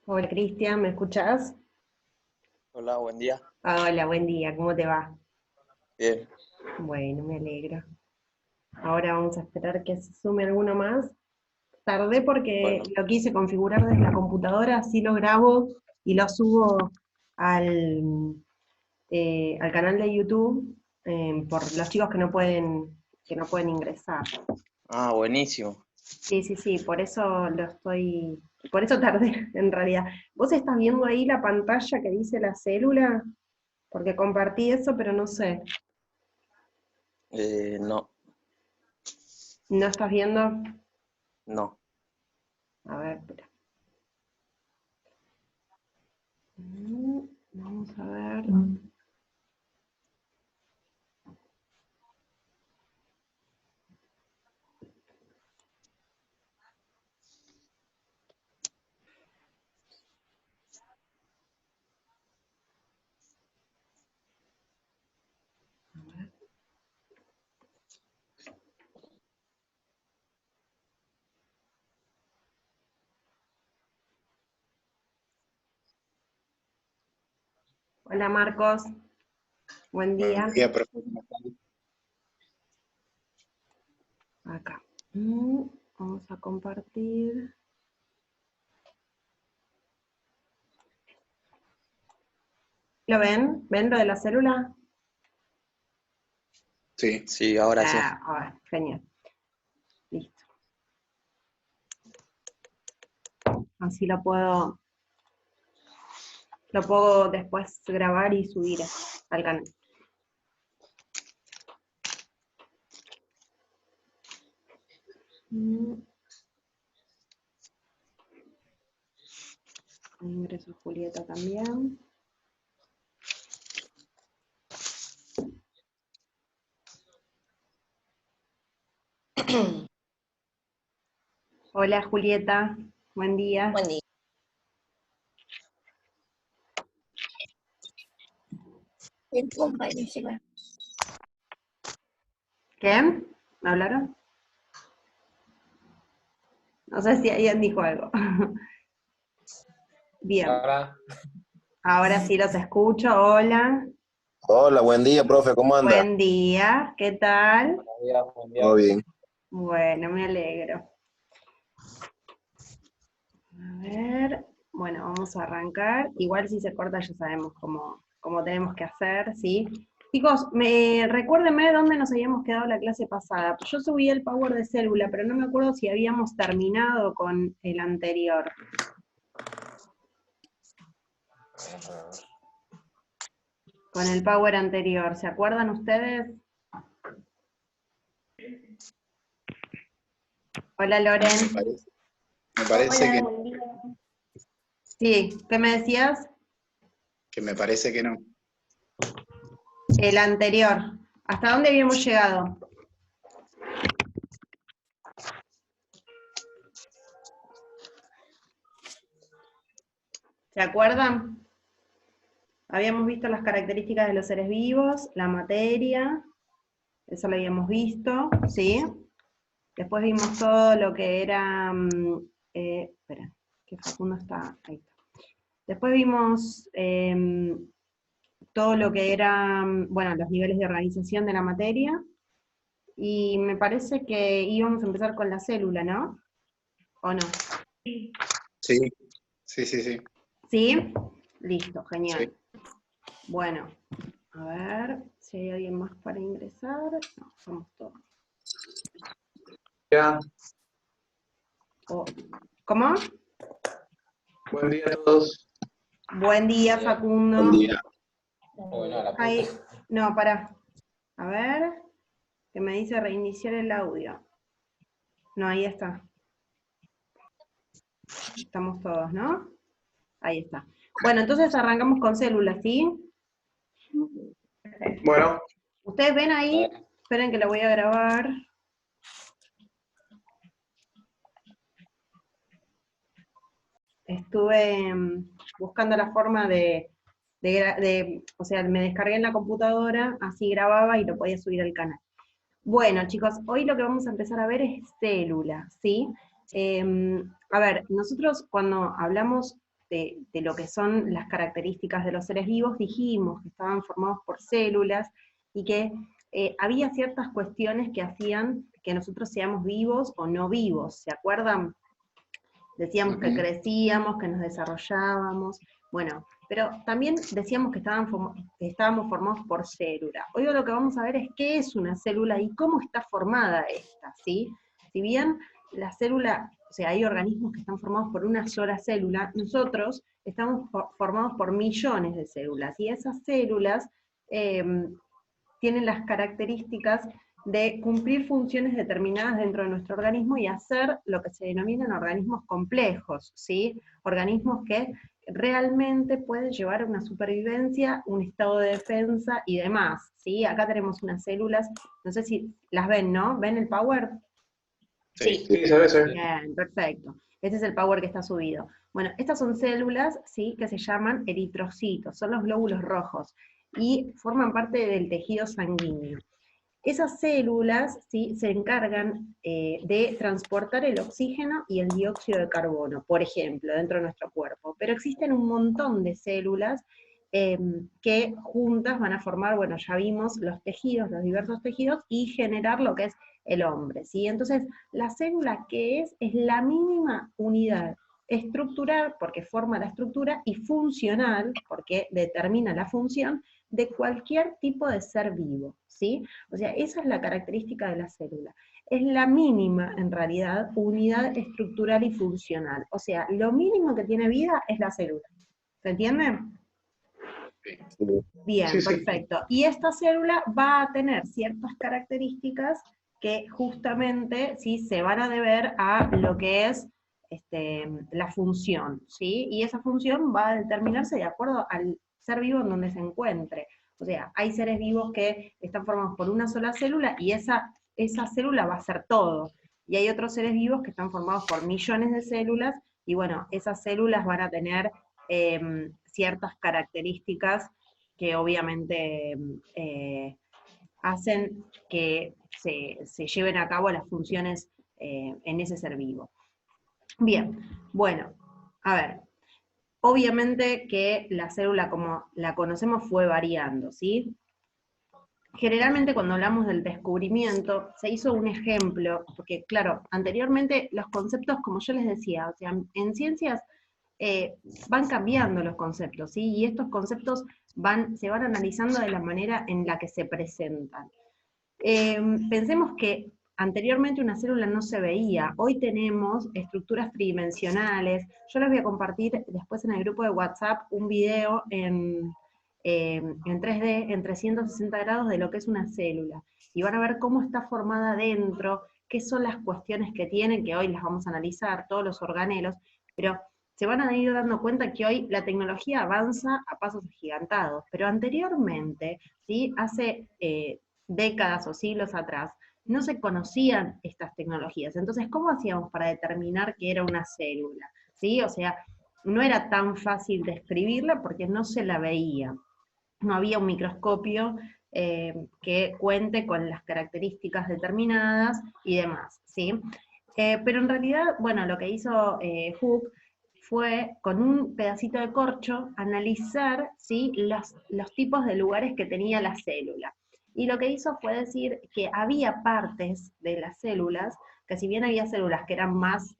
Hola Cristian, ¿me escuchás? Hola, buen día. Hola, buen día, ¿cómo te va? Bien. Bueno, me alegro. Ahora vamos a esperar que se sume alguno más. Tardé porque Bueno, lo quise configurar desde la computadora, así lo grabo y lo subo al, al canal de YouTube por los chicos que no pueden ingresar. buenísimo. Sí, sí, sí, por eso tardé en realidad. ¿Vos estás viendo ahí la pantalla que dice la célula? Porque compartí eso, pero no sé. No, ¿No estás viendo? no. A ver, espera. Vamos a ver. Hola Marcos, buen Buen día. día, profe. ¿Cómo están? Acá. Vamos a compartir. ¿Lo ven? ¿Ven lo de la célula? Sí, Sí, ahora sí. Ah, a ver, genial. Listo. Así lo puedo después grabar y subir al canal. Mm, Ingreso a Julieta también. Hola Julieta, buen día. Buen día. El compañero. ¿Qué? ¿Me hablaron? No sé si alguien dijo algo. Bien, Hola, ahora sí los escucho. Hola. hola, buen día, profe, ¿cómo anda? Buen día, ¿qué tal? buenos días, buen Todo día. bien. Bueno, me alegro. A ver, bueno, vamos a arrancar. Igual si se corta ya sabemos cómo tenemos que hacer, ¿sí? Chicos, recuérdenme dónde nos habíamos quedado la clase pasada. Yo subí el Power de célula, pero no me acuerdo si habíamos terminado con el anterior. Con el Power anterior, ¿se acuerdan ustedes? Hola Me Loren. parece, me parece Hola, buen día. Sí, ¿qué me decías? me parece que no. El anterior. ¿Hasta dónde habíamos llegado? ¿Se acuerdan? Habíamos visto las características de los seres vivos, la materia, eso lo habíamos visto, ¿sí? Después vimos todo lo que era, espera, que Facundo está, ahí está. Después vimos todo lo que era, bueno, los niveles de organización de la materia, y me parece que íbamos a empezar con la célula, ¿no? ¿O no? Sí, sí, sí, sí. ¿Sí? Listo, Sí. genial. Bueno, a ver si hay alguien más para ingresar. No, somos todos. Ya, ¿Cómo? buen día a todos. Buen día, Buen día. Buen Facundo. día. Bueno, a la puta. Ay, no, pará. A ver, que me dice reiniciar el audio. No, ahí está. Estamos todos, ¿no? Ahí está. Bueno, entonces arrancamos con células, ¿sí? Bueno, Ustedes ven a ahí, ver, esperen que lo voy a grabar. Estuve buscando la forma o sea, me descargué en la computadora, así grababa y lo podía subir al canal. Bueno, chicos, hoy lo que vamos a empezar a ver es células, ¿sí? A ver, nosotros cuando hablamos de lo que son las características de los seres vivos, dijimos que estaban formados por células y que había ciertas cuestiones que hacían que nosotros seamos vivos o no vivos, ¿se acuerdan? Decíamos que crecíamos, que nos desarrollábamos, bueno, pero también decíamos que estábamos formados por células. Hoy lo que vamos a ver es qué es una célula y cómo está formada esta, ¿sí? Si bien la célula, o sea, hay organismos que están formados por una sola célula, nosotros estamos formados por millones de células, y esas células tienen las características de cumplir funciones determinadas dentro de nuestro organismo y hacer lo que se denominan organismos complejos, ¿sí? Organismos que realmente pueden llevar a una supervivencia, un estado de defensa y demás, ¿sí? Acá tenemos unas células, no sé si las ven, ¿no? ¿Ven el power? Sí, se ve, se ve. Bien, perfecto. Este es el power que está subido. Bueno, estas son células, ¿sí? Que se llaman eritrocitos, son los glóbulos rojos, y forman parte del tejido sanguíneo. Esas células, ¿sí? Se encargan de transportar el oxígeno y el dióxido de carbono, por ejemplo, dentro de nuestro cuerpo. Pero existen un montón de células que juntas van a formar, bueno, ya vimos los tejidos, los diversos tejidos, y generar lo que es el hombre, ¿sí? Entonces, la célula, ¿qué es? Es la mínima unidad estructural, porque forma la estructura, y funcional, porque determina la función, de cualquier tipo de ser vivo, ¿sí? O sea, esa es la característica de la célula. Es la mínima, en realidad, unidad estructural y funcional. O sea, lo mínimo que tiene vida es la célula. ¿Se entiende? Bien, Sí, sí. perfecto. Y esta célula va a tener ciertas características que justamente, ¿sí? Se van a deber a lo que es la función, ¿sí? Y esa función va a determinarse de acuerdo al ser vivo en donde se encuentre. O sea, hay seres vivos que están formados por una sola célula y esa célula va a ser todo. Y hay otros seres vivos que están formados por millones de células, y bueno, esas células van a tener ciertas características que obviamente hacen que se lleven a cabo las funciones en ese ser vivo. Bien, bueno, a ver, obviamente que la célula como la conocemos fue variando, ¿sí? Generalmente cuando hablamos del descubrimiento, se hizo un ejemplo, porque claro, anteriormente los conceptos, como yo les decía, o sea, en ciencias van cambiando los conceptos, ¿sí? Y estos conceptos se van analizando de la manera en la que se presentan. Pensemos que anteriormente una célula no se veía, hoy tenemos estructuras tridimensionales. Yo les voy a compartir después en el grupo de WhatsApp un video en 3D, en 360 grados, de lo que es una célula. Y van a ver cómo está formada dentro, qué son las cuestiones que tiene, que hoy las vamos a analizar, todos los organelos, pero se van a ir dando cuenta que hoy la tecnología avanza a pasos agigantados, pero anteriormente, ¿sí? Hace décadas o siglos atrás, no se conocían estas tecnologías. Entonces, ¿cómo hacíamos para determinar qué era una célula? ¿Sí? O sea, no era tan fácil describirla porque no se la veía. No había un microscopio que cuente con las características determinadas y demás, ¿sí? Pero en realidad, bueno, lo que hizo Hooke fue, con un pedacito de corcho, analizar, ¿sí? los tipos de lugares que tenía la célula. Y lo que hizo fue decir que había partes de las células, que si bien había células que eran más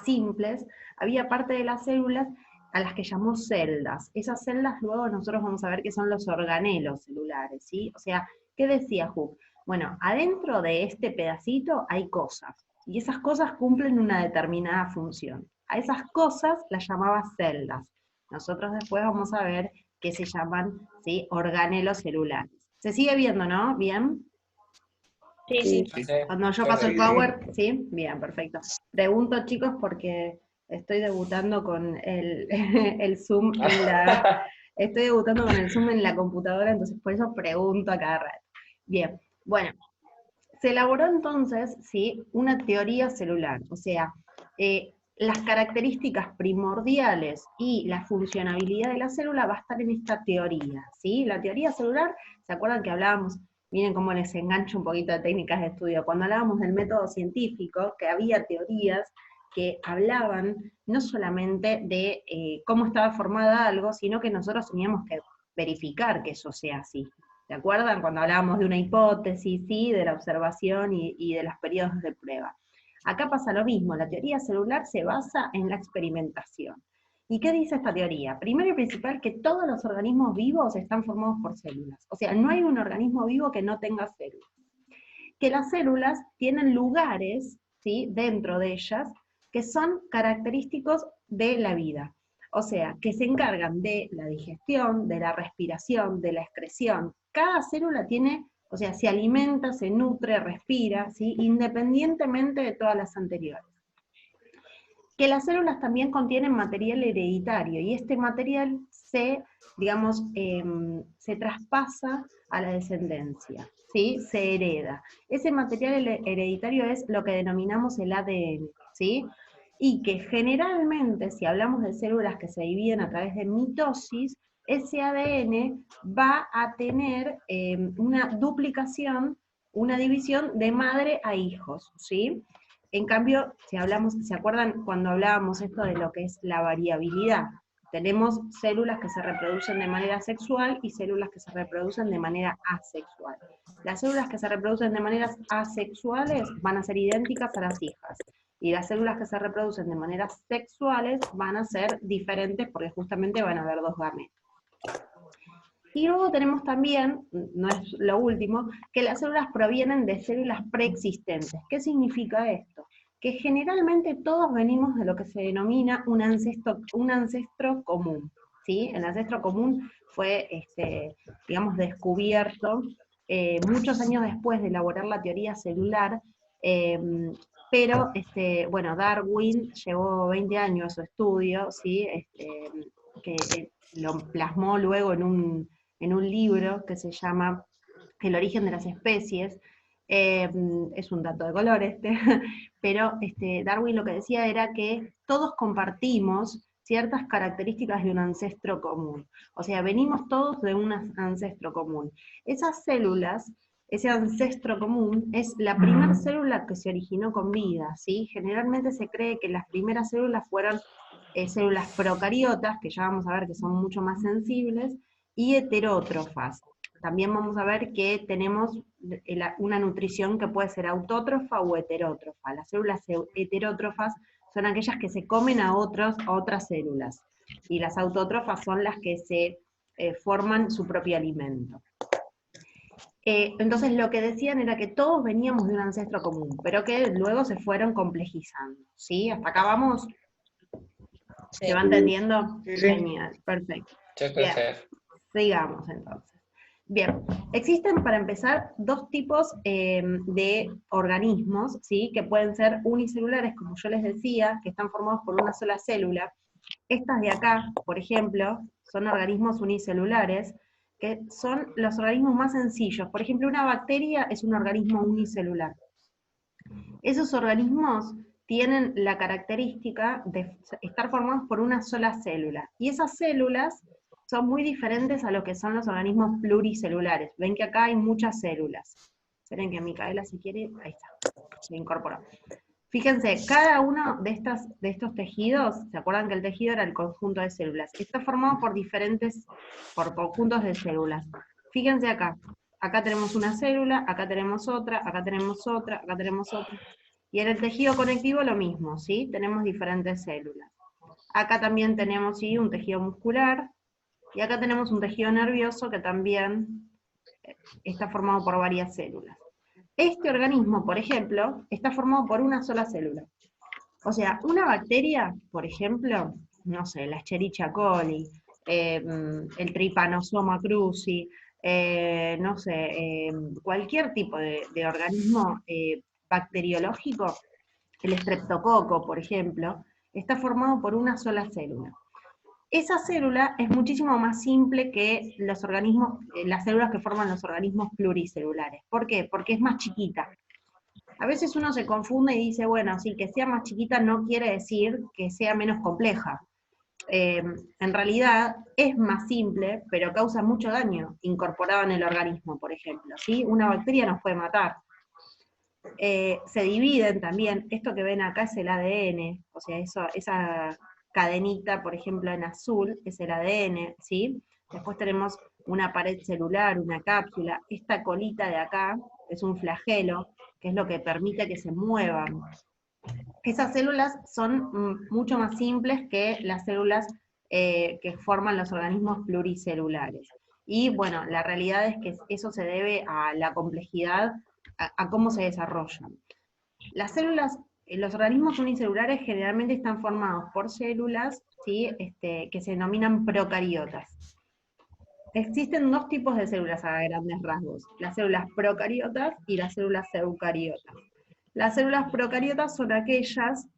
simples, había parte de las células a las que llamó celdas. Esas celdas luego nosotros vamos a ver que son los organelos celulares, ¿sí? O sea, ¿qué decía Hooke? Bueno, adentro de este pedacito hay cosas, y esas cosas cumplen una determinada función. A esas cosas las llamaba celdas. Nosotros después vamos a ver que se llaman, ¿sí? Organelos celulares. ¿Se sigue viendo, no? ¿Bien? Sí. Cuando yo paso el power, ¿sí? Bien, perfecto. Pregunto, chicos, porque estoy debutando con el Zoom estoy debutando con el Zoom en la computadora, entonces por eso pregunto a cada rato. Bien, bueno, se elaboró entonces, ¿sí? Una teoría celular, o sea, las características primordiales y la funcionabilidad de la célula va a estar en esta teoría, ¿sí? La teoría celular, ¿se acuerdan que hablábamos? Miren cómo les engancho un poquito de técnicas de estudio. Cuando hablábamos del método científico, que había teorías que hablaban no solamente de cómo estaba formada algo, sino que nosotros teníamos que verificar que eso sea así. ¿Se acuerdan? Cuando hablábamos de una hipótesis, ¿sí? De la observación y de los periodos de prueba. Acá pasa lo mismo, la teoría celular se basa en la experimentación. ¿Y qué dice esta teoría? Primero y principal, que todos los organismos vivos están formados por células. O sea, no hay un organismo vivo que no tenga células. Que las células tienen lugares, ¿sí? Dentro de ellas, que son característicos de la vida. O sea, que se encargan de la digestión, de la respiración, de la excreción. Cada célula tiene, o sea, se alimenta, se nutre, respira, ¿sí? Independientemente de todas las anteriores. Que las células también contienen material hereditario, y este material se, digamos, se traspasa a la descendencia, ¿sí? Se hereda. Ese material hereditario es lo que denominamos el ADN, ¿sí? Y que generalmente, si hablamos de células que se dividen a través de mitosis, ese ADN va a tener una duplicación, una división de madre a hijos, ¿sí? En cambio, si hablamos, ¿se acuerdan cuando hablábamos esto de lo que es la variabilidad? Tenemos células que se reproducen de manera sexual y células que se reproducen de manera asexual. Las células que se reproducen de maneras asexuales van a ser idénticas a las hijas, y las células que se reproducen de maneras sexuales van a ser diferentes porque justamente van a haber dos gametos. Y luego tenemos también, no es lo último, que las células provienen de células preexistentes. ¿Qué significa esto? Que generalmente todos venimos de lo que se denomina un ancestro común, ¿sí? El ancestro común fue, digamos, descubierto muchos años después de elaborar la teoría celular, pero, bueno, Darwin llevó 20 años a su estudio, ¿sí? Que lo plasmó luego en un libro que se llama El origen de las especies. Es un dato de color pero Darwin lo que decía era que todos compartimos ciertas características de un ancestro común. O sea, venimos todos de un ancestro común. Esas células, ese ancestro común, es la primera célula que se originó con vida, ¿sí? Generalmente se cree que las primeras células fueron células procariotas, que ya vamos a ver que son mucho más sensibles, y heterótrofas. También vamos a ver que tenemos una nutrición que puede ser autótrofa o heterótrofa. Las células heterótrofas son aquellas que se comen a otras células, y las autótrofas son las que se forman su propio alimento. Entonces lo que decían era que todos veníamos de un ancestro común, pero que luego se fueron complejizando, ¿sí? ¿Hasta acá vamos? Sí. ¿Se va entendiendo? Sí, sí. Genial, perfecto. Sí, Bien, perfecto. sigamos entonces. Bien, existen para empezar dos tipos de organismos, ¿sí? Que pueden ser unicelulares, como yo les decía, que están formados por una sola célula. Estas de acá, por ejemplo, son organismos unicelulares, que son los organismos más sencillos. Por ejemplo, una bacteria es un organismo unicelular. Esos organismos tienen la característica de estar formados por una sola célula, y esas células son muy diferentes a lo que son los organismos pluricelulares. Ven que acá hay muchas células. Esperen que Micaela, si quiere, ahí está, se incorporó. Fíjense, cada uno de estos tejidos, ¿se acuerdan que el tejido era el conjunto de células? Está formado por conjuntos de células. Fíjense acá tenemos una célula, acá tenemos otra, acá tenemos otra, acá tenemos otra. Y en el tejido conectivo lo mismo, ¿sí? Tenemos diferentes células. Acá también tenemos, ¿sí? Un tejido muscular, y acá tenemos un tejido nervioso que también está formado por varias células. Este organismo, por ejemplo, está formado por una sola célula. O sea, una bacteria, por ejemplo, no sé, la Escherichia coli, el Trypanosoma cruzi, no sé, cualquier tipo de organismo bacteriológico, el estreptococo, por ejemplo, está formado por una sola célula. Esa célula es muchísimo más simple que los organismos, las células que forman los organismos pluricelulares. ¿Por qué? Porque es más chiquita. A veces uno se confunde y dice, bueno, sí, que sea más chiquita no quiere decir que sea menos compleja. En realidad es más simple, pero causa mucho daño incorporado en el organismo, por ejemplo, ¿sí? Una bacteria nos puede matar. se dividen también, esto que ven acá es el ADN, o sea, esa cadenita, por ejemplo, en azul, es el ADN, ¿sí? Después tenemos una pared celular, una cápsula, esta colita de acá es un flagelo, que es lo que permite que se muevan. Esas células son mucho más simples que las células que forman los organismos pluricelulares. Y bueno, la realidad es que eso se debe a la complejidad, a cómo se desarrollan. Las células, los organismos unicelulares generalmente están formados por células, ¿sí? Que se denominan procariotas. Existen dos tipos de células a grandes rasgos, las células procariotas y las células eucariotas. Las células procariotas son aquellas,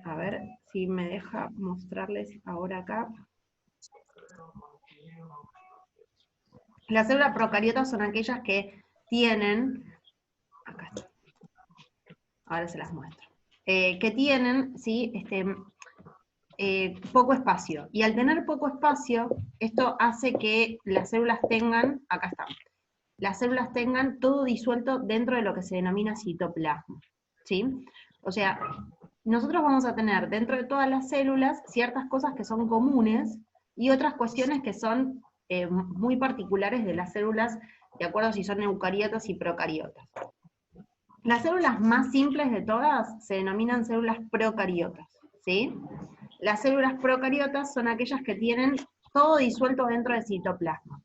a ver si me deja mostrarles ahora acá. Las células procariotas son aquellas que tienen, acá está, ahora se las muestro, que tienen, ¿sí? Poco espacio. Y al tener poco espacio, esto hace que las células tengan, acá están, las células tengan todo disuelto dentro de lo que se denomina citoplasma, ¿sí? O sea, nosotros vamos a tener dentro de todas las células ciertas cosas que son comunes y otras cuestiones que son muy particulares de las células, de acuerdo si son eucariotas y procariotas. Las células más simples de todas se denominan células procariotas, ¿sí? Las células procariotas son aquellas que tienen todo disuelto dentro del citoplasma.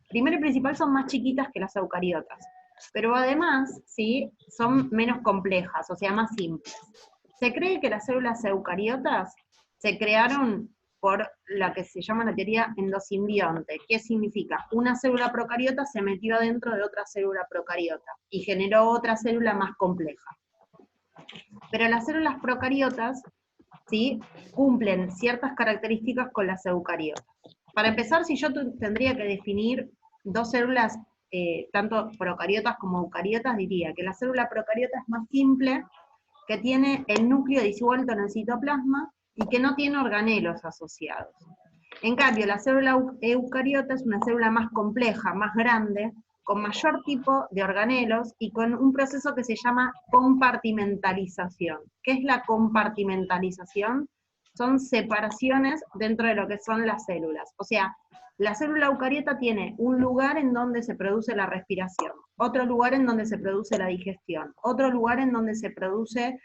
Primero y principal son más chiquitas que las eucariotas, pero además, ¿sí? Son menos complejas, o sea, más simples. Se cree que las células eucariotas se crearon por la que se llama la teoría endosimbionte. ¿Qué significa? Una célula procariota se metió adentro de otra célula procariota y generó otra célula más compleja. Pero las células procariotas, ¿sí? Cumplen ciertas características con las eucariotas. Para empezar, si yo tendría que definir dos células, tanto procariotas como eucariotas, diría que la célula procariota es más simple, que tiene el núcleo disuelto en el citoplasma y que no tiene organelos asociados. En cambio, la célula eucariota es una célula más compleja, más grande, con mayor tipo de organelos y con un proceso que se llama compartimentalización. ¿Qué es la compartimentalización? Son separaciones dentro de lo que son las células. O sea, la célula eucariota tiene un lugar en donde se produce la respiración, otro lugar en donde se produce la digestión, otro lugar en donde se produce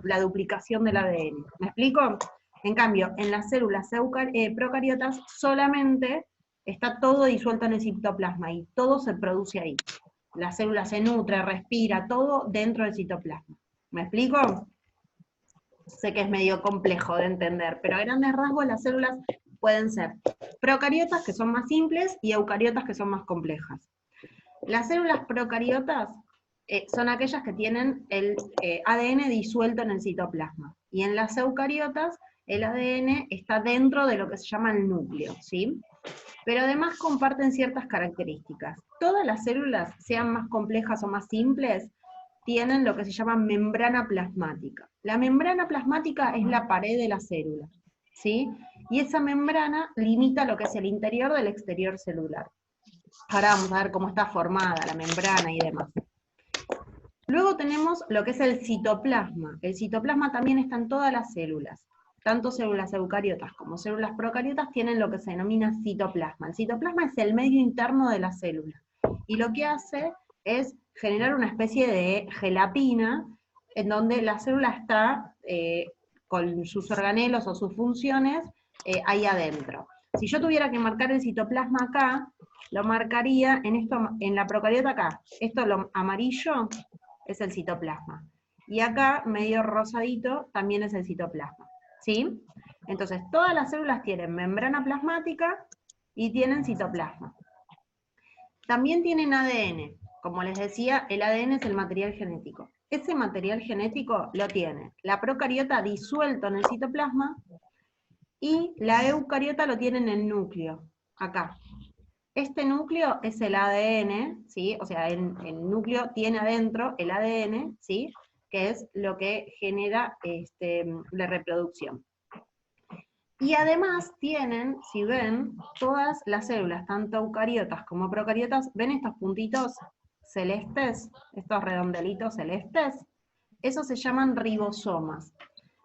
la duplicación del ADN. ¿Me explico? En cambio, en las células procariotas solamente está todo disuelto en el citoplasma y todo se produce ahí. La célula se nutre, respira, todo dentro del citoplasma. ¿Me explico? Sé que es medio complejo de entender, pero a grandes rasgos las células pueden ser procariotas, que son más simples, y eucariotas, que son más complejas. Las células procariotas son aquellas que tienen el ADN disuelto en el citoplasma, y en las eucariotas el ADN está dentro de lo que se llama el núcleo, ¿sí? Pero además comparten ciertas características. Todas las células, sean más complejas o más simples, tienen lo que se llama membrana plasmática. La membrana plasmática es la pared de la célula, ¿sí? Y esa membrana limita lo que es el interior del exterior celular. Ahora vamos a ver cómo está formada la membrana y demás. Luego tenemos lo que es el citoplasma. El citoplasma también está en todas las células. Tanto células eucariotas como células procariotas tienen lo que se denomina citoplasma. El citoplasma es el medio interno de la célula. Y lo que hace es generar una especie de gelatina en donde la célula está con sus organelos o sus funciones ahí adentro. Si yo tuviera que marcar el citoplasma acá, lo marcaría en la procariota acá. Esto lo amarillo es el citoplasma. Y acá, medio rosadito, también es el citoplasma. ¿Sí? Entonces, todas las células tienen membrana plasmática y tienen citoplasma. También tienen ADN. Como les decía, el ADN es el material genético. Ese material genético lo tiene la procariota disuelto en el citoplasma y la eucariota lo tiene en el núcleo, acá. Este núcleo es el ADN, ¿sí? O sea, el núcleo tiene adentro el ADN, ¿sí? Que es lo que genera la reproducción. Y además tienen, si ven, todas las células, tanto eucariotas como procariotas, ¿ven estos puntitos? celestes, estos redondelitos celestes, esos se llaman ribosomas.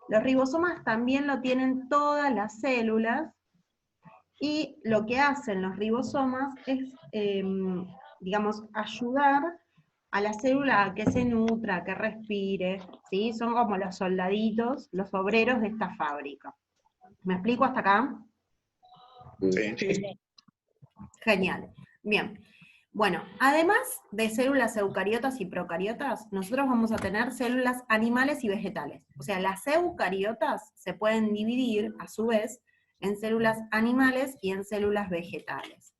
Los ribosomas también lo tienen todas las células, y lo que hacen los ribosomas es, digamos, ayudar a la célula a que se nutra, a que respire, ¿sí? Son como los soldaditos, los obreros de esta fábrica. ¿Me explico hasta acá? Sí. Genial. Bien. Bueno, además de células eucariotas y procariotas, nosotros vamos a tener células animales y vegetales. O sea, las eucariotas se pueden dividir, a su vez, en células animales y en células vegetales.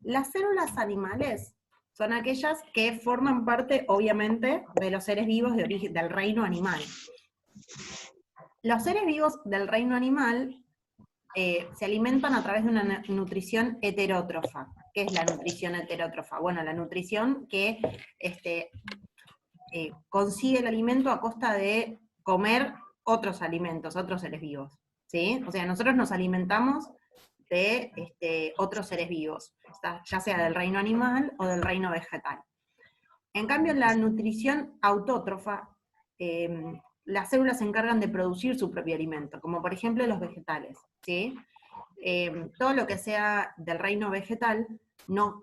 Las células animales son aquellas que forman parte, obviamente, de los seres vivos de origen, del reino animal. Los seres vivos del reino animal se alimentan a través de una nutrición heterótrofa. ¿Qué es la nutrición heterótrofa? Bueno, la nutrición que consigue el alimento a costa de comer otros alimentos, otros seres vivos, ¿sí? O sea, nosotros nos alimentamos de otros seres vivos, ya sea del reino animal o del reino vegetal. En cambio, en la nutrición autótrofa, las células se encargan de producir su propio alimento, como por ejemplo los vegetales, ¿sí? Todo lo que sea del reino vegetal no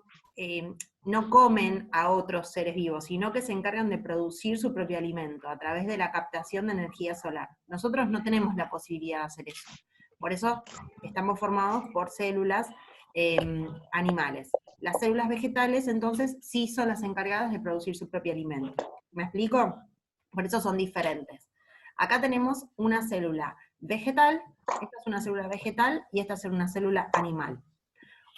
comen a otros seres vivos, sino que se encargan de producir su propio alimento a través de la captación de energía solar. Nosotros no tenemos la posibilidad de hacer eso. Por eso estamos formados por células animales. Las células vegetales, entonces, sí son las encargadas de producir su propio alimento. ¿Me explico? Por eso son diferentes. Acá tenemos una célula vegetal, esta es una célula vegetal y esta es una célula animal.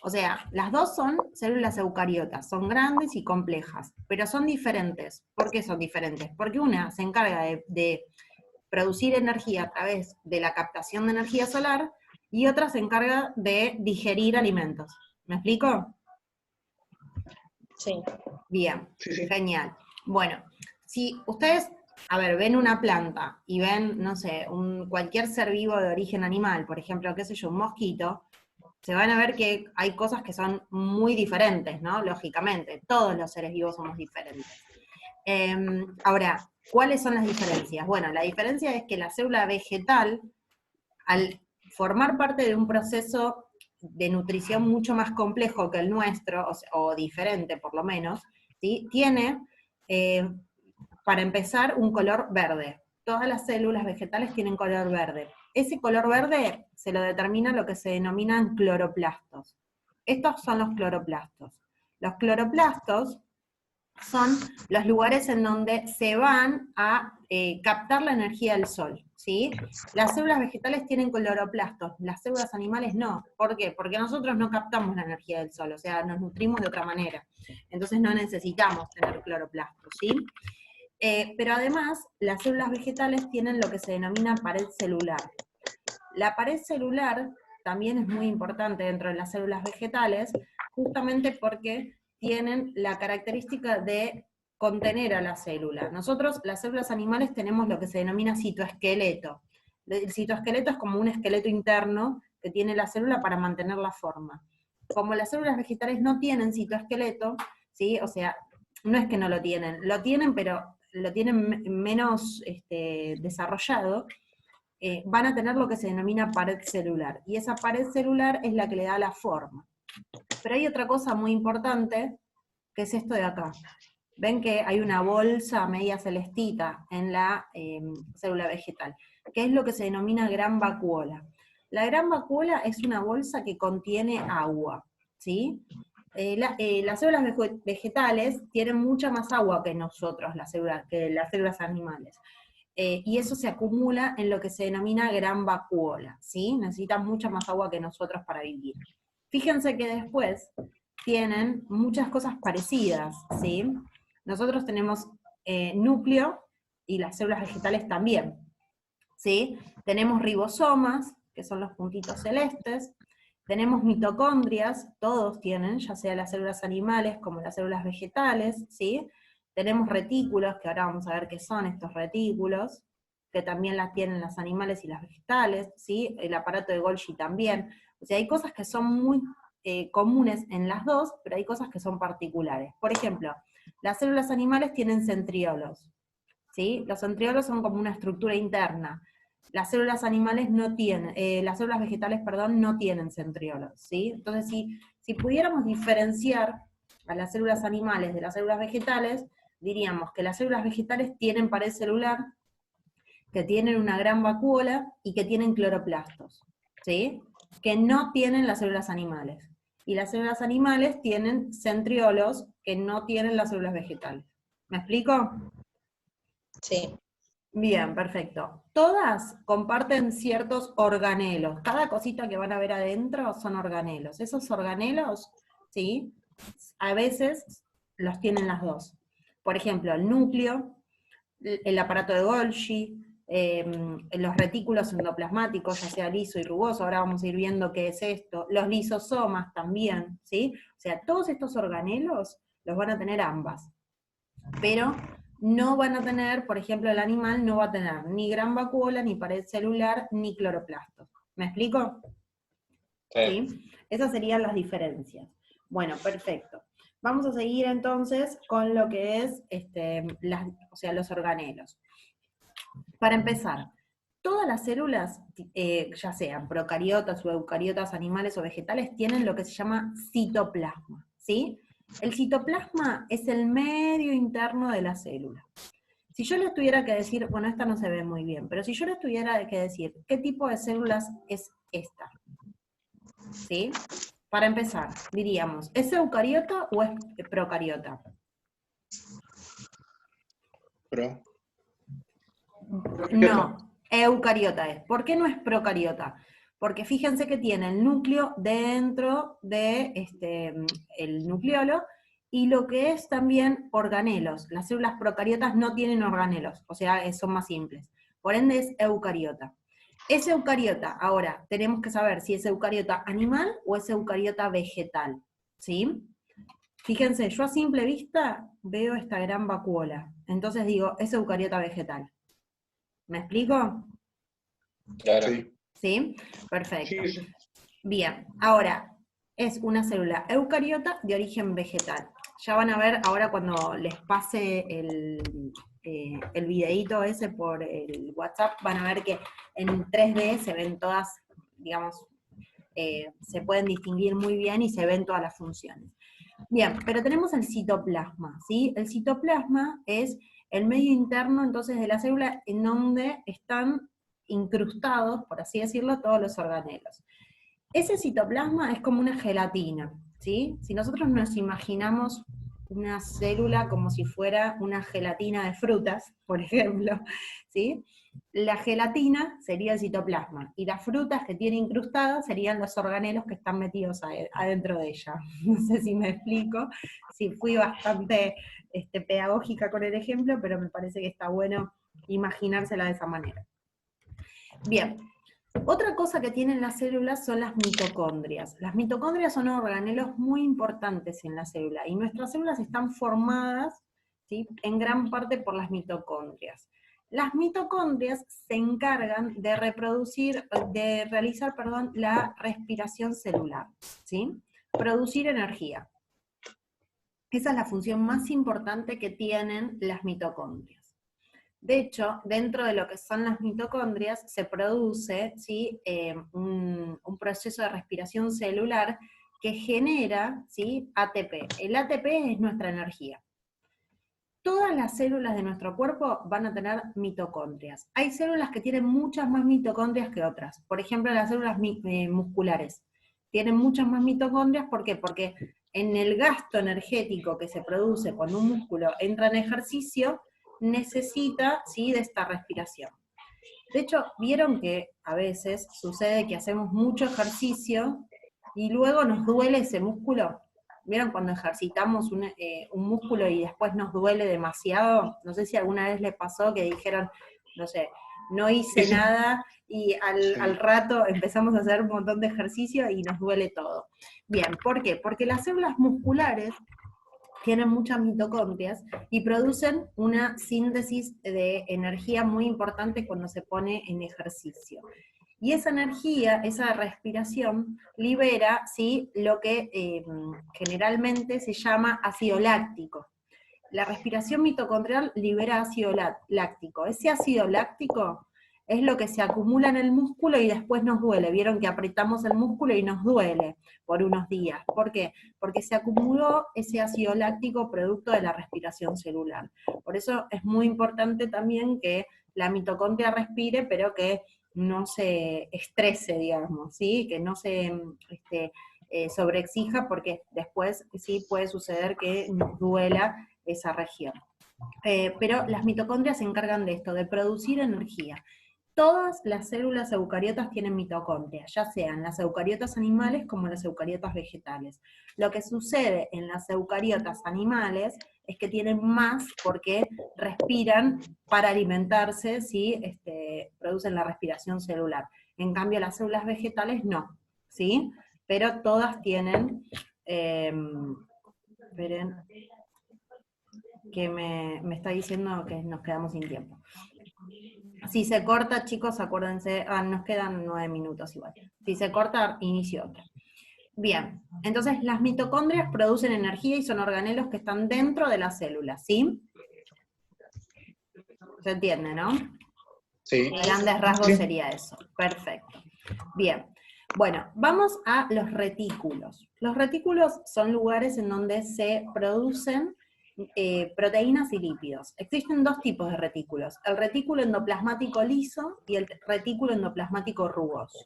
O sea, las dos son células eucariotas, son grandes y complejas, pero son diferentes. ¿Por qué son diferentes? Porque una se encarga de producir energía a través de la captación de energía solar, y otra se encarga de digerir alimentos. ¿Me explico? Sí. Bien, genial. Bueno, si ustedes, a ver, ven una planta y ven, no sé, cualquier ser vivo de origen animal, por ejemplo, qué sé yo, un mosquito, se van a ver que hay cosas que son muy diferentes, ¿no? Lógicamente, todos los seres vivos somos diferentes. Ahora, ¿cuáles son las diferencias? Bueno, la diferencia es que la célula vegetal, al formar parte de un proceso de nutrición mucho más complejo que el nuestro, o diferente por lo menos, ¿sí? Tiene, para empezar, un color verde. Todas las células vegetales tienen color verde. Ese color verde se lo determina lo que se denominan cloroplastos. Estos son los cloroplastos. Los cloroplastos son los lugares en donde se van a captar la energía del sol, ¿sí? Las células vegetales tienen cloroplastos, las células animales no. ¿Por qué? Porque nosotros no captamos la energía del sol, o sea, nos nutrimos de otra manera. Entonces no necesitamos tener cloroplastos, ¿sí? Pero además, las células vegetales tienen lo que se denomina pared celular. La pared celular también es muy importante dentro de las células vegetales, justamente porque tienen la característica de contener a la célula. Nosotros, las células animales, tenemos lo que se denomina citoesqueleto. El citoesqueleto es como un esqueleto interno que tiene la célula para mantener la forma. Como las células vegetales no tienen citoesqueleto, ¿sí? O sea, no es que no lo tienen, pero lo tienen menos desarrollado, van a tener lo que se denomina pared celular, y esa pared celular es la que le da la forma. Pero hay otra cosa muy importante, que es esto de acá. Ven que hay una bolsa media celestita en la célula vegetal, que es lo que se denomina gran vacuola. La gran vacuola es una bolsa que contiene agua, ¿sí? Las células vegetales tienen mucha más agua que nosotros, que las células animales. Y eso se acumula en lo que se denomina gran vacuola, ¿sí? Necesitan mucha más agua que nosotros para vivir. Fíjense que después tienen muchas cosas parecidas, ¿sí? Nosotros tenemos núcleo, y las células vegetales también, ¿sí? Tenemos ribosomas, que son los puntitos celestes, tenemos mitocondrias, todos tienen, ya sea las células animales como las células vegetales, ¿sí? Tenemos retículos, que ahora vamos a ver qué son estos retículos, que también las tienen los animales y las vegetales, ¿sí? El aparato de Golgi también. O sea, hay cosas que son muy comunes en las dos, pero hay cosas que son particulares. Por ejemplo, Las células animales tienen centriolos, ¿sí? Los centriolos son como una estructura interna. Las células animales no tienen, las células vegetales, perdón, no tienen centriolos, ¿sí? Entonces, si pudiéramos diferenciar a las células animales de las células vegetales, diríamos que las células vegetales tienen pared celular, que tienen una gran vacuola y que tienen cloroplastos, ¿sí? Que no tienen las células animales. Y las células animales tienen centriolos que no tienen las células vegetales. ¿Me explico? Sí. Bien, perfecto. Todas comparten ciertos organelos. Cada cosita que van a ver adentro son organelos. Esos organelos, ¿sí? A veces los tienen las dos. Por ejemplo, el núcleo, el aparato de Golgi, los retículos endoplasmáticos, ya sea liso y rugoso, ahora vamos a ir viendo qué es esto, los lisosomas también, ¿sí? O sea, todos estos organelos los van a tener ambas, pero no van a tener, por ejemplo, el animal no va a tener ni gran vacuola, ni pared celular, ni cloroplastos. ¿Me explico? ¿Sí? Esas serían las diferencias. Bueno, perfecto. Vamos a seguir entonces con lo que es los organelos. Para empezar, todas las células, ya sean procariotas o eucariotas, animales o vegetales, tienen lo que se llama citoplasma, ¿sí? El citoplasma es el medio interno de la célula. Si yo le tuviera que decir, bueno, esta no se ve muy bien, pero si yo le tuviera que decir, ¿qué tipo de células es esta? ¿Sí? Para empezar, diríamos, ¿es eucariota o es procariota? Pro. No, eucariota es. ¿Por qué no es procariota? Porque fíjense que tiene el núcleo dentro de el nucleolo, y lo que es también organelos. Las células procariotas no tienen organelos, o sea, son más simples. Por ende es eucariota. Es eucariota. Ahora, tenemos que saber si es eucariota animal o es eucariota vegetal, ¿sí? Fíjense, yo a simple vista veo esta gran vacuola. Entonces digo, es eucariota vegetal. ¿Me explico? Claro. Sí. ¿Sí? Perfecto. Sí, sí. Bien, ahora, es una célula eucariota de origen vegetal. Ya van a ver ahora cuando les pase el videíto ese por el WhatsApp, van a ver que en 3D se ven todas, digamos, se pueden distinguir muy bien y se ven todas las funciones. Bien, pero tenemos el citoplasma, ¿sí? El citoplasma es el medio interno, entonces, de la célula en donde están incrustados, por así decirlo, todos los organelos. Ese citoplasma es como una gelatina, ¿sí? Si nosotros nos imaginamos una célula como si fuera una gelatina de frutas, por ejemplo, ¿sí? La gelatina sería el citoplasma, y las frutas que tiene incrustadas serían los organelos que están metidos adentro de ella. No sé si me explico, sí, fui bastante pedagógica con el ejemplo, pero me parece que está bueno imaginársela de esa manera. Bien, otra cosa que tienen las células son las mitocondrias. Las mitocondrias son organelos muy importantes en la célula, y nuestras células están formadas, ¿sí?, en gran parte por las mitocondrias. Las mitocondrias se encargan de realizar la respiración celular, ¿sí? Producir energía. Esa es la función más importante que tienen las mitocondrias. De hecho, dentro de lo que son las mitocondrias se produce, ¿sí?, un proceso de respiración celular que genera, ¿sí?, ATP. El ATP es nuestra energía. Todas las células de nuestro cuerpo van a tener mitocondrias. Hay células que tienen muchas más mitocondrias que otras. Por ejemplo, las células musculares tienen muchas más mitocondrias. ¿Por qué? Porque en el gasto energético que se produce cuando un músculo entra en ejercicio, necesita, ¿sí?, de esta respiración. De hecho, vieron que a veces sucede que hacemos mucho ejercicio y luego nos duele ese músculo. ¿Vieron cuando ejercitamos un músculo y después nos duele demasiado? No sé si alguna vez les pasó que dijeron, no sé, no hice nada, y al rato empezamos a hacer un montón de ejercicio y nos duele todo. Bien, ¿por qué? Porque las células musculares tienen muchas mitocondrias y producen una síntesis de energía muy importante cuando se pone en ejercicio. Y esa energía, esa respiración, libera, ¿sí?, lo que generalmente se llama ácido láctico. la respiración mitocondrial libera ácido láctico. Ese ácido láctico es lo que se acumula en el músculo y después nos duele. Vieron que apretamos el músculo y nos duele por unos días. ¿Por qué? Porque se acumuló ese ácido láctico producto de la respiración celular. Por eso es muy importante también que la mitocondria respire, pero que no se estrese, digamos, ¿sí? Que no se sobreexija, porque después sí puede suceder que nos duela esa región. Pero las mitocondrias se encargan de esto, de producir energía. Todas las células eucariotas tienen mitocondrias, ya sean las eucariotas animales como las eucariotas vegetales. Lo que sucede en las eucariotas animales es que tienen más porque respiran para alimentarse, ¿sí? Producen la respiración celular. En cambio, las células vegetales no, ¿sí? Pero todas tienen... esperen, que me está diciendo que nos quedamos sin tiempo. Si se corta, chicos, acuérdense, nos quedan 9 minutos igual. Si se corta, inicio otra. Bien, entonces las mitocondrias producen energía y son organelos que están dentro de las células, ¿sí? ¿Se entiende, no? Sí. A grandes rasgos sería eso. Perfecto. Bien. Bueno, vamos a los retículos. Los retículos son lugares en donde se producen proteínas y lípidos. Existen dos tipos de retículos, el retículo endoplasmático liso y el retículo endoplasmático rugoso.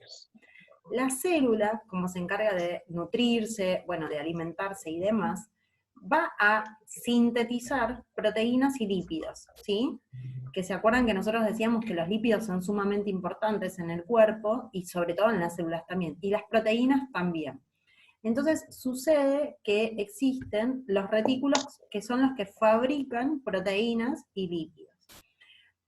La célula, como se encarga de nutrirse, bueno, de alimentarse y demás, va a sintetizar proteínas y lípidos, ¿sí? Que se acuerdan que nosotros decíamos que los lípidos son sumamente importantes en el cuerpo, y sobre todo en las células también, y las proteínas también. Entonces sucede que existen los retículos que son los que fabrican proteínas y lípidos.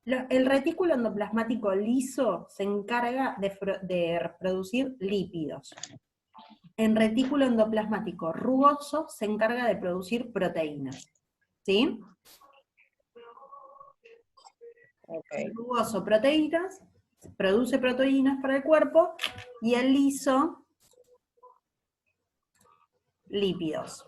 El retículo endoplasmático liso se encarga de producir lípidos. El retículo endoplasmático rugoso se encarga de producir proteínas. ¿Sí? Okay. El rugoso proteínas, produce proteínas para el cuerpo, y el liso lípidos.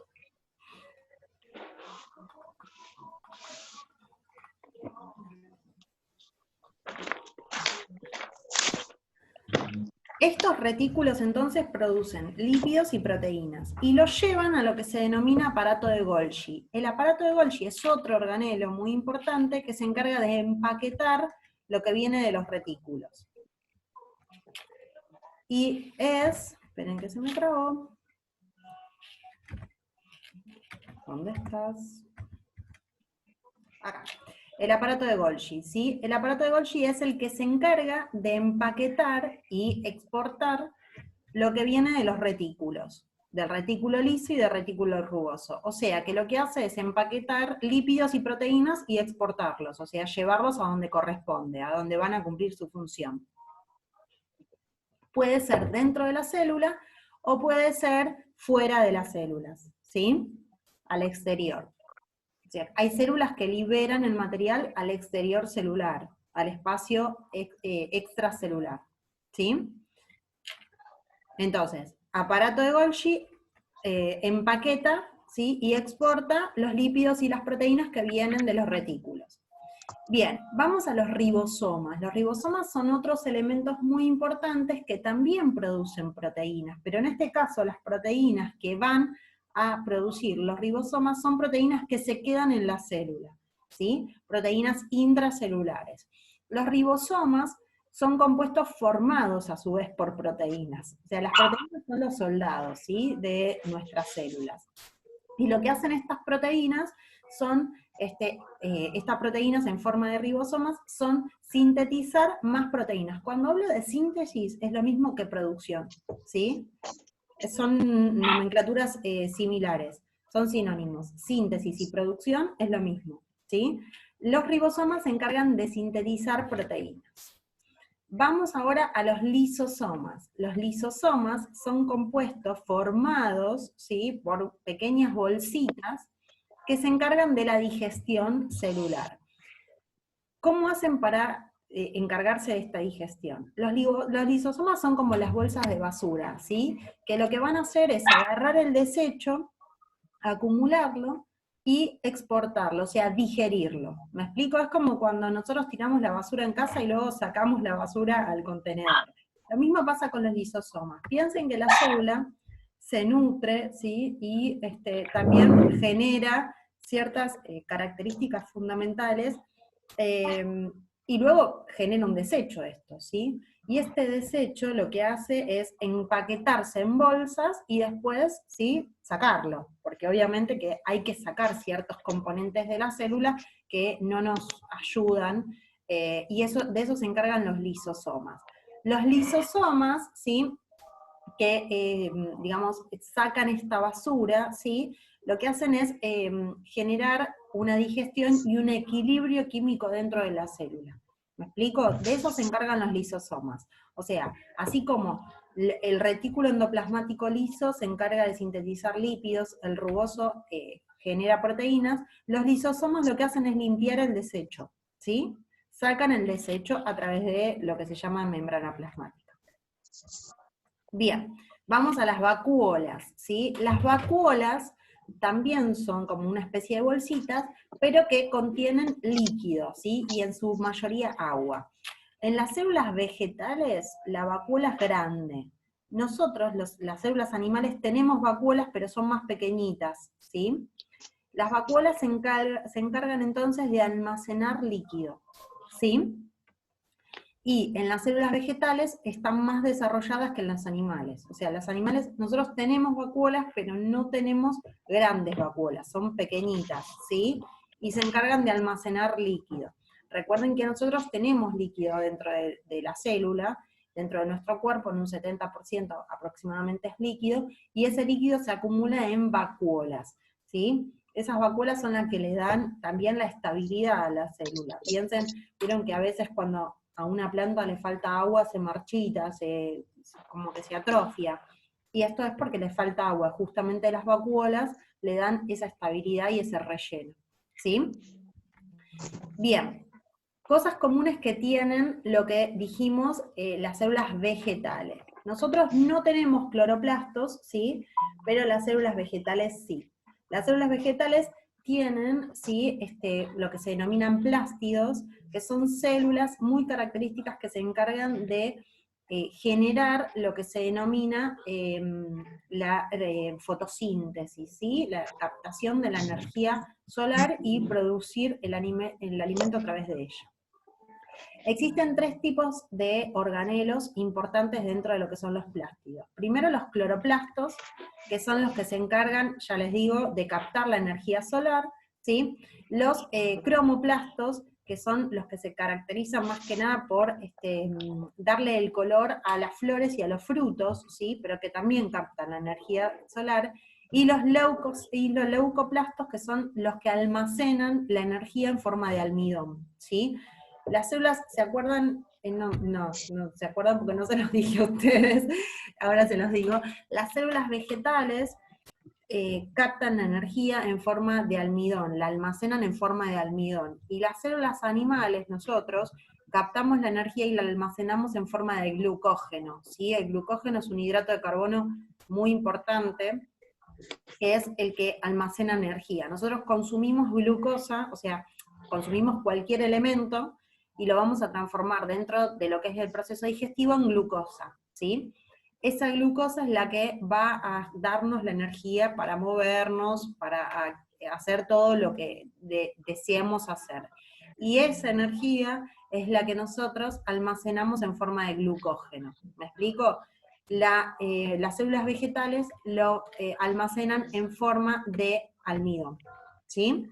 Estos retículos entonces producen lípidos y proteínas, y los llevan a lo que se denomina aparato de Golgi. El aparato de Golgi es otro organelo muy importante que se encarga de empaquetar lo que viene de los retículos. Y es, esperen que se me trabó. ¿Dónde estás? Acá. El aparato de Golgi, ¿sí? El aparato de Golgi es el que se encarga de empaquetar y exportar lo que viene de los retículos, del retículo liso y del retículo rugoso. O sea, que lo que hace es empaquetar lípidos y proteínas y exportarlos, o sea, llevarlos a donde corresponde, a donde van a cumplir su función. Puede ser dentro de la célula o puede ser fuera de las células, ¿sí? Al exterior. O sea, hay células que liberan el material al exterior celular, al espacio extracelular, ¿sí? Entonces, aparato de Golgi empaqueta, ¿sí? Y exporta los lípidos y las proteínas que vienen de los retículos. Bien, vamos a los ribosomas. Los ribosomas son otros elementos muy importantes que también producen proteínas, pero en este caso las proteínas que van a producir los ribosomas son proteínas que se quedan en la célula, ¿sí? Proteínas intracelulares. Los ribosomas son compuestos formados a su vez por proteínas. O sea, las proteínas son los soldados, ¿sí? De nuestras células. Y lo que hacen estas proteínas son, estas proteínas en forma de ribosomas, son sintetizar más proteínas. Cuando hablo de síntesis es lo mismo que producción, ¿sí? Son nomenclaturas similares, son sinónimos. Síntesis y producción es lo mismo, ¿sí? Los ribosomas se encargan de sintetizar proteínas. Vamos ahora a los lisosomas. Los lisosomas son compuestos formados, ¿sí? Por pequeñas bolsitas que se encargan de la digestión celular. ¿Cómo hacen para encargarse de esta digestión? Los lisosomas son como las bolsas de basura, ¿sí? Que lo que van a hacer es agarrar el desecho, acumularlo, y exportarlo, o sea, digerirlo. ¿Me explico? Es como cuando nosotros tiramos la basura en casa y luego sacamos la basura al contenedor. Lo mismo pasa con los lisosomas. Piensen que la célula se nutre, ¿sí? Y también genera ciertas características fundamentales, y luego genera un desecho esto, ¿sí? Y este desecho lo que hace es empaquetarse en bolsas y después, ¿sí?, sacarlo, porque obviamente que hay que sacar ciertos componentes de la célula que no nos ayudan, y de eso se encargan los lisosomas. Los lisosomas, ¿sí?, que, digamos, sacan esta basura, ¿sí?, lo que hacen es generar una digestión y un equilibrio químico dentro de la célula. ¿Me explico? De eso se encargan los lisosomas. O sea, así como el retículo endoplasmático liso se encarga de sintetizar lípidos, el rugoso genera proteínas, los lisosomas lo que hacen es limpiar el desecho, ¿sí? Sacan el desecho a través de lo que se llama membrana plasmática. Bien, vamos a las vacuolas, ¿sí? Las vacuolas también son como una especie de bolsitas, pero que contienen líquido, ¿sí? Y en su mayoría agua. En las células vegetales, la vacuola es grande. Nosotros, las células animales, tenemos vacuolas, pero son más pequeñitas, ¿sí? Las vacuolas se encargan entonces de almacenar líquido, ¿sí? Y en las células vegetales están más desarrolladas que en los animales. O sea, los animales, nosotros tenemos vacuolas, pero no tenemos grandes vacuolas, son pequeñitas, ¿sí? Y se encargan de almacenar líquido. Recuerden que nosotros tenemos líquido dentro de la célula, dentro de nuestro cuerpo, en un 70% aproximadamente es líquido, y ese líquido se acumula en vacuolas, ¿sí? Esas vacuolas son las que le dan también la estabilidad a la célula. Vieron que a veces cuando a una planta le falta agua, se marchita, como que se atrofia. Y esto es porque le falta agua. Justamente las vacuolas le dan esa estabilidad y ese relleno. ¿Sí? Bien. Cosas comunes que tienen lo que dijimos las células vegetales. Nosotros no tenemos cloroplastos, ¿sí? Pero las células vegetales sí. Las células vegetales tienen, ¿sí?, lo que se denominan plástidos, que son células muy características que se encargan de generar lo que se denomina la fotosíntesis, ¿sí?, la captación de la energía solar y producir el alimento a través de ella. Existen tres tipos de organelos importantes dentro de lo que son los plástidos. Primero los cloroplastos, que son los que se encargan, ya les digo, de captar la energía solar, ¿sí? Los cromoplastos, que son los que se caracterizan más que nada por darle el color a las flores y a los frutos, ¿sí?, pero que también captan la energía solar, y los leucoplastos, que son los que almacenan la energía en forma de almidón, ¿sí? Las células, ¿se acuerdan? No se acuerdan porque no se los dije a ustedes, ahora se los digo. Las células vegetales captan la energía en forma de almidón, la almacenan en forma de almidón. Y las células animales, nosotros, captamos la energía y la almacenamos en forma de glucógeno, ¿sí? El glucógeno es un hidrato de carbono muy importante, que es el que almacena energía. Nosotros consumimos glucosa, o sea, consumimos cualquier elemento, y lo vamos a transformar dentro de lo que es el proceso digestivo en glucosa, ¿sí? Esa glucosa es la que va a darnos la energía para movernos, para hacer todo lo que deseamos hacer. Y esa energía es la que nosotros almacenamos en forma de glucógeno. ¿Me explico? Las células vegetales lo almacenan en forma de almidón, ¿sí?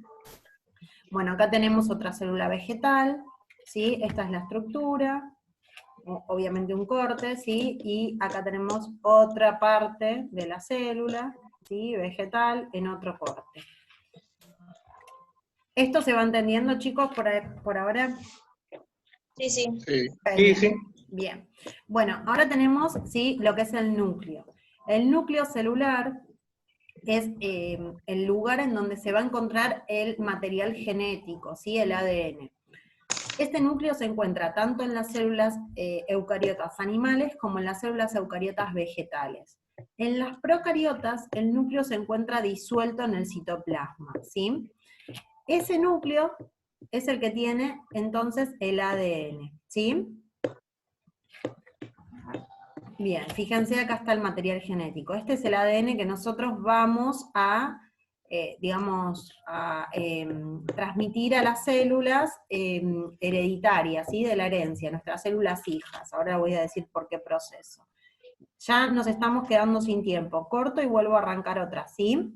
Bueno, acá tenemos otra célula vegetal, ¿sí? Esta es la estructura, obviamente un corte, ¿sí? Y acá tenemos otra parte de la célula, ¿sí?, vegetal, en otro corte. ¿Esto se va entendiendo, chicos, por ahora? Sí, sí. Sí. Bien. Bueno, ahora tenemos, ¿sí?, lo que es el núcleo. El núcleo celular es el lugar en donde se va a encontrar el material genético, ¿sí?, el ADN. Este núcleo se encuentra tanto en las células eucariotas animales como en las células eucariotas vegetales. En las procariotas, el núcleo se encuentra disuelto en el citoplasma, ¿sí? Ese núcleo es el que tiene, entonces, el ADN, ¿sí? Bien, fíjense, acá está el material genético. Este es el ADN que nosotros vamos a, transmitir a las células hereditarias, ¿sí? De la herencia, nuestras células hijas. Ahora voy a decir por qué proceso. Ya nos estamos quedando sin tiempo. Corto y vuelvo a arrancar otra, ¿sí?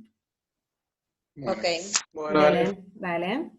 Ok. Bueno, dale. Dale.